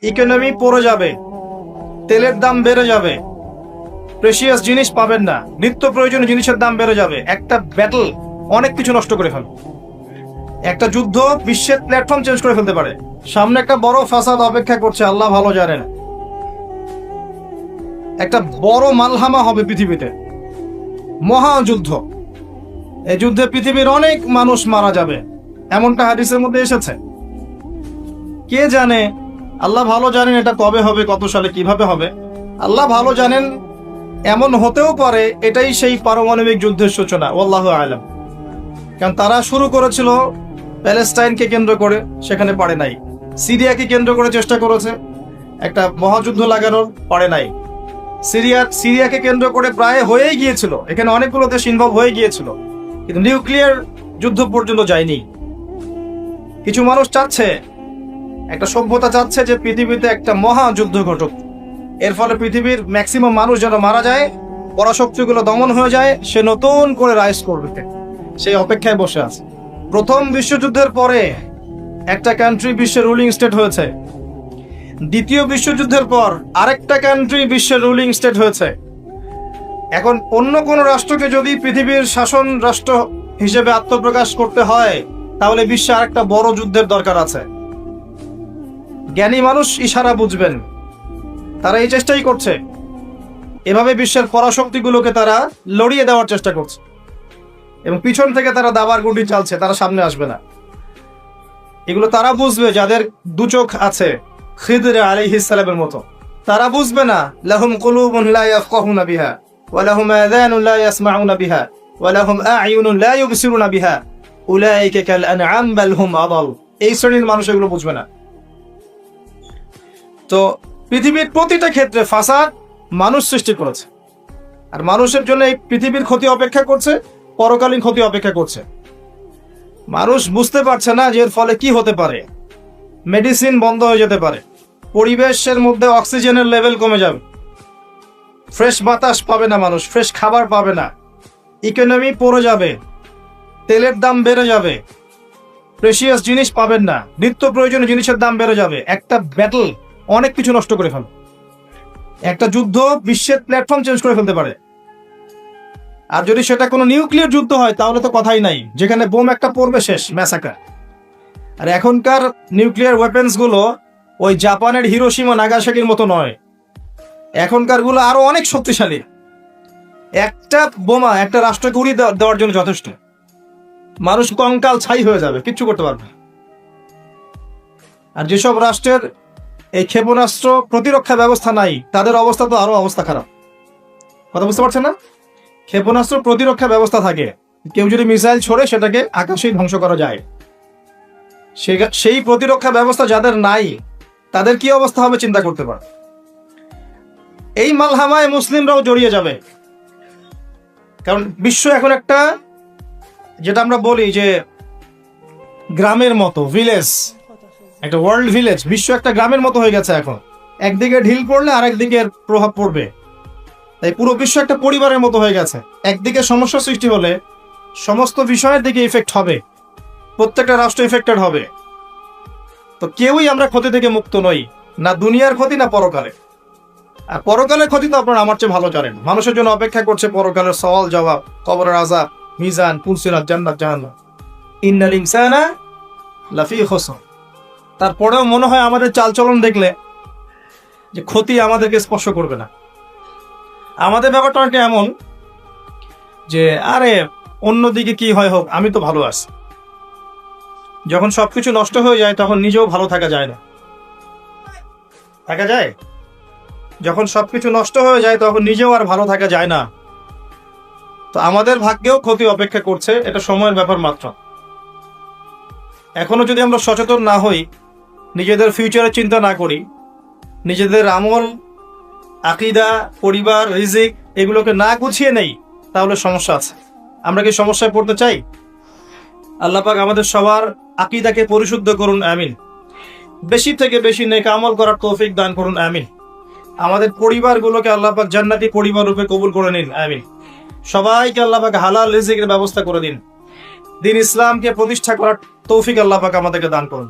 Economy পড়ে যাবে, তেলের দাম বেড়ে যাবে, প্রেশিয়াস জিনিস পাবেন না, নিত্য প্রয়োজনীয় জিনিসের দাম বেড়ে যাবে। একটা ব্যাটল অনেক কিছু নষ্ট করে ফেলবে। একটা যুদ্ধ বিশ্বের প্ল্যাটফর্ম চেঞ্জ করে ফেলতে পারে। সামনে একটা বড় ফাসাদ অপেক্ষা করছে, আল্লাহ ভালো জানেন। একটা বড় মালহামা হবে পৃথিবীতে, মহাযুদ্ধ। এই যুদ্ধে পৃথিবীর অনেক মানুষ মারা যাবে, এমনটা হাদিসের মধ্যে এসেছে। কে জানে, আল্লাহ ভালো জানেন এটা কবে হবে, কত সালে, কিভাবে হবে, আল্লাহ ভালো জানেন। এমন হতেও পারে এটাই সেই পারমাণবিক যুদ্ধের সূচনা, আল্লাহু আ'লাম। কারণ তারা শুরু করেছিল প্যালেস্টাইনকে কেন্দ্র করে, সেখানে পারে নাই। সিরিয়াকে কেন্দ্র করে চেষ্টা করেছে একটা মহাযুদ্ধ লাগানোর, পারে নাই। সিরিয়াকে কেন্দ্র করে প্রায় হয়েই গিয়েছিল, এখানে অনেকগুলো দেশ ইনভলভ হয়ে গিয়েছিল, কিন্তু নিউক্লিয়ার যুদ্ধ পর্যন্ত যায়নি। কিছু মানুষ চাচ্ছে, একটা সভ্যতা চাচ্ছে যে পৃথিবীতে একটা মহাযুদ্ধ ঘটুক, এর ফলে পৃথিবীর ম্যাক্সিমাম মানুষ যেন মারা যায়, পরাশক্তিগুলো দমন হয়ে যায়, সে নতুন করে রাইজ করবে, সেই অপেক্ষায় বসে আছে। প্রথম বিশ্বযুদ্ধের পরে একটা কান্ট্রি বিশ্বের রুলিং স্টেট হয়েছে, দ্বিতীয় বিশ্বযুদ্ধের পর আরেকটা কান্ট্রি বিশ্বের রুলিং স্টেট হয়েছে। এখন অন্য কোন রাষ্ট্রকে যদি পৃথিবীর শাসন রাষ্ট্র হিসেবে আত্মপ্রকাশ করতে হয়, তাহলে বিশ্বে আরেকটা বড় যুদ্ধের দরকার আছে। জ্ঞানী মানুষ ইশারা বুঝবেন, তারা এই চেষ্টাই করছে। এভাবে বিশ্বের পরাশক্তিগুলোকে তারা লড়িয়ে দেওয়ার চেষ্টা করছে, এবং পিছন থেকে তারা দাবার গুটি চালছে, তারা সামনে আসবে না। এগুলো তারা বুঝবে যাদের দু চোখ আছে, খিদর আলাইহিস সালামের মতো। তারা বুঝবে না, লাহুম কুলুবুন লা ইয়াফকাহুনা বিহা ওয়া লাহুম আযানুন লা ইয়াসমাউনা বিহা ওয়া লাহুম আ'য়ুনুন লা ইউবসিরুনা বিহা উলাইকা কাল আনআম বাল হুম আদাল। এই শ্রেণীর মানুষ এগুলো বুঝবে না। তো পৃথিবীর প্রতিটা ক্ষেত্রে ফাসাদ মানুষ সৃষ্টি করেছে, আর মানুষের জন্য এই পৃথিবীর ক্ষতি অপেক্ষা করছে, পরকালীন ক্ষতি অপেক্ষা করছে। মানুষ বুঝতে পারছে না যে এর ফলে কি হতে পারে। মেডিসিন বন্ধ হয়ে যেতে পারে, পরিবেশের মধ্যে অক্সিজেনের লেভেল কমে যাবে, ফ্রেশ বাতাস পাবে না মানুষ, ফ্রেশ খাবার পাবে না, ইকোনমি পড়ে যাবে, তেলের দাম বেড়ে যাবে, প্রেশিয়াস জিনিস পাবেন না, নিত্য প্রয়োজনীয় জিনিসের দাম বেড়ে যাবে। একটা ব্যাটল অনেক কিছু নষ্ট করে ফেলবে। একটা যুদ্ধ বিশ্বের প্ল্যাটফর্ম চেঞ্জ করে ফেলতে পারে। আর যদি সেটা কোনো নিউক্লিয়ার যুদ্ধ হয়, তাহলে তো কথাই নাই, যেখানে বোম একটা পড়বে, শেষ, ম্যাসাকার। আর এখনকার নিউক্লিয়ার ওয়েপেন্স গুলো ওই জাপানের হিরোশিমা নাগাসাকির মতো নয়, এখনকার গুলো আরো অনেক শক্তিশালী। একটা বোমা একটা রাষ্ট্রকে উড়িয়ে দেওয়ার জন্য যথেষ্ট, মানুষ কঙ্কাল ছাই হয়ে যাবে, কিচ্ছু করতে পারবে না। আর যেসব রাষ্ট্রের এই ক্ষেপণাস্ত্র প্রতিরক্ষা ব্যবস্থা নাই, তাদের অবস্থা তো আরো অবস্থা খারাপ। কথা বুঝতে পারছেন না? ক্ষেপণাস্ত্র প্রতিরক্ষা ব্যবস্থা থাকে, কেউ যদি মিসাইল ছোড়ে সেটাকে আকাশেই ধ্বংস করা যায়। সেই প্রতিরক্ষা ব্যবস্থা যাদের নাই, তাদের কি অবস্থা হবে চিন্তা করতে পারে। এই মালহামায় মুসলিমরাও জড়িয়ে যাবে, কারণ বিশ্ব এখন একটা, যেটা আমরা বলি যে গ্রামের মতো, ভিলেজ, একটা ওয়ার্ল্ড ভিলেজ, বিশ্ব একটা গ্রামের মতো হয়ে গেছে এখন। একদিকে ঢিল পড়লে আরেকদিকে প্রভাব পড়বে, তাই পুরো বিশ্ব একটা পরিবারের মতো হয়ে গেছে। একদিকে সমস্যা সৃষ্টি হলে সমস্ত বিষয়ের দিকে ইফেক্ট হবে, প্রত্যেকটা রাষ্ট্র ইফেক্টেড হবে। তো কেউই আমরা ক্ষতি থেকে মুক্ত নই, না দুনিয়ার ক্ষতি না পরকালে। আর পরকালের ক্ষতি তো আপনারা আমার চেয়ে ভালো জানেন। মানুষের জন্য অপেক্ষা করছে পরকালের সওয়াল জবাব, কবরের আযাব, মিজান, পুলসিরাত, জান্নাত, জাহান্নাম। ইন্নাল ইনসানা লাফি খুসর। তারপরেও মনে হয় আমাদের চালচলন দেখলে যে ক্ষতি আমাদেরকে স্পর্শ করবে না। আমাদের ব্যাপারটা অনেকটা এমন যে আরে অন্যদিকে কি হয় হোক, আমি তো ভালো আছি। যখন সবকিছু নষ্ট হয়ে যায় তখন নিজেও ভালো থাকা যায় না। থাকা যায়? যখন সবকিছু নষ্ট হয়ে যায় তখন নিজেও আর ভালো থাকা যায় না। তো আমাদের ভাগ্যেও ক্ষতি অপেক্ষা করছে, এটা সময়ের ব্যাপার মাত্র। এখনো যদি আমরা সচেতন না হই, নিজেদের ফিউচারের চিন্তা না করি, নিজেদের আমল, আকীদা, পরিবার, রিজিক এগুলোকে না গুছিয়ে নেই, তাহলে সমস্যা আছে। আমরা কি সমস্যায় পড়তে চাই? আল্লাহ পাক আমাদের সবার আকীদাকে পরিশুদ্ধ করুন, আমিন। বেশি থেকে বেশি নেক আমল করার তৌফিক দান করুন, আমিন। আমাদের পরিবারগুলোকে আল্লাহ পাক জান্নাতি পরিবার রূপে কবুল করে নিন, আমিন। সবাইকে আল্লাহ পাক হালাল রিজিকের ব্যবস্থা করে দিন। দ্বীন ইসলামকে প্রতিষ্ঠা করার তৌফিক আল্লাহ পাক আমাদেরকে দান করুন।